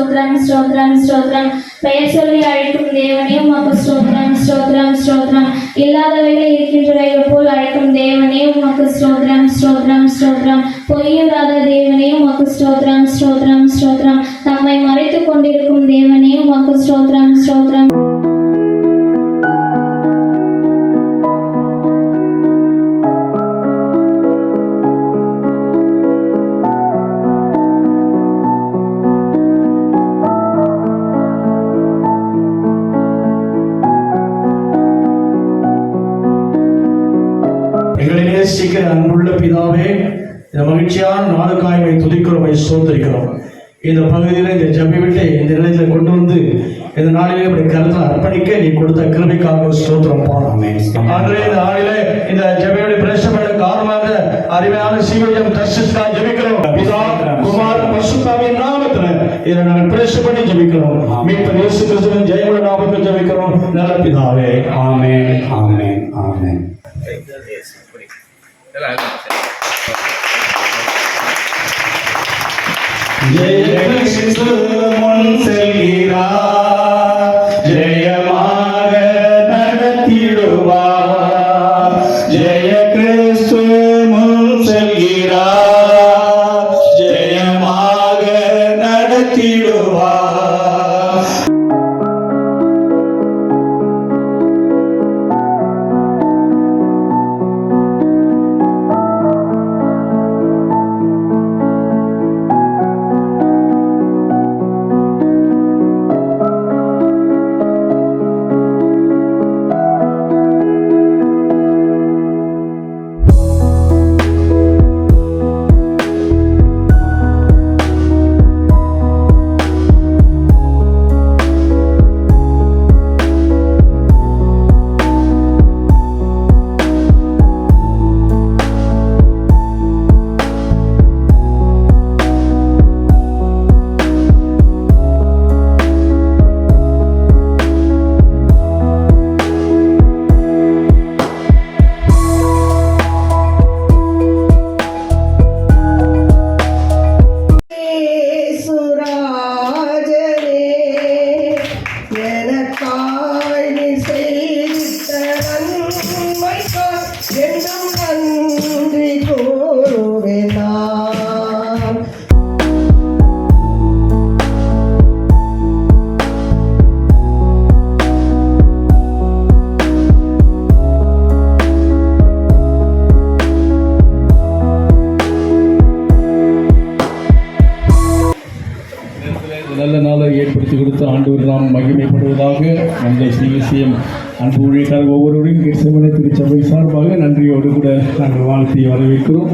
ஸ்தோத்திரம் ஸ்தோத்திரம் ஸ்தோத்திரம். பெயர் சொல்லி அழைக்கும் தேவனே உமக்கு ஸ்தோத்திரம் ஸ்தோத்திரம் ஸ்தோத்திரம். இல்லாதவைகளை இருக்கின்றவைகள் போல் அழைக்கும் தேவனே உமக்கு ஸ்தோத்திரம் ஸ்தோத்திரம் ஸ்தோத்திரம். பொய்யுறாத தேவனே உமக்கு ஸ்தோத்திரம் ஸ்தோத்திரம் ஸ்தோத்திரம். தம்மை மறைத்துக் கொண்டிருக்கும் தேவனே உமக்கு ஸ்தோத்திரம் ஸ்தோத்திரம். எங்களை நேசிக்கிற அன்புள்ள பிதாவே, இந்த மகிழ்ச்சியான நாளுக்காய்மை துதிக்கிறோம், ஸ்தோத்திரிக்கிறோம். இந்த பகுதியில் இந்த ஜெப வீட்டை இந்த நிலையத்தில் கொண்டு வந்து இந்த நாளிலே இப்படி கருத்தை அர்ப்பணிக்க நீ கொடுத்த கிருபைக்காக ஸ்தோத்திரம் பாடுமே. ஆண்டவரே, இந்த நாளிலே இந்த ஜெபத்தை பிரேஷப்பட காரணமாக அருமையான சீக்கிரம் தரிசிக்க ஜெபிக்கிறோம். பிதா குமார் பரிசுத்தாவின் நாமத்தில் இதை நாங்கள் பிரேஷப்படி ஜெபிக்கிறோம். மீட்பர் இயேசு கிறிஸ்துவின் ஜெயமுள்ள நாமத்தில் ஜெபிக்கிறோம் நல்ல பிதாவே. ஆமென் ஆமென் ஆமென். ஜெய கிறிஸ்து முன் செல்கிறார், ஜெயமாக நடத்திடுவார். ஜெய கிறிஸ்து முன் செல்கிறார், ஜெயமாக நடத்திடுவார். நல்ல நாளை ஏற்படுத்தி கொடுத்த ஆண்டவர் நாம் மகிமைப்படுவதாக. நம்முடைய சிஎஸ்சிஎம் அன்பு ஊழியர்கள் ஒவ்வொருவரையும் திருச்சபை சார்பாக நன்றியோடு கூட நாங்கள் வாழ்த்தி வரவேற்கிறோம்.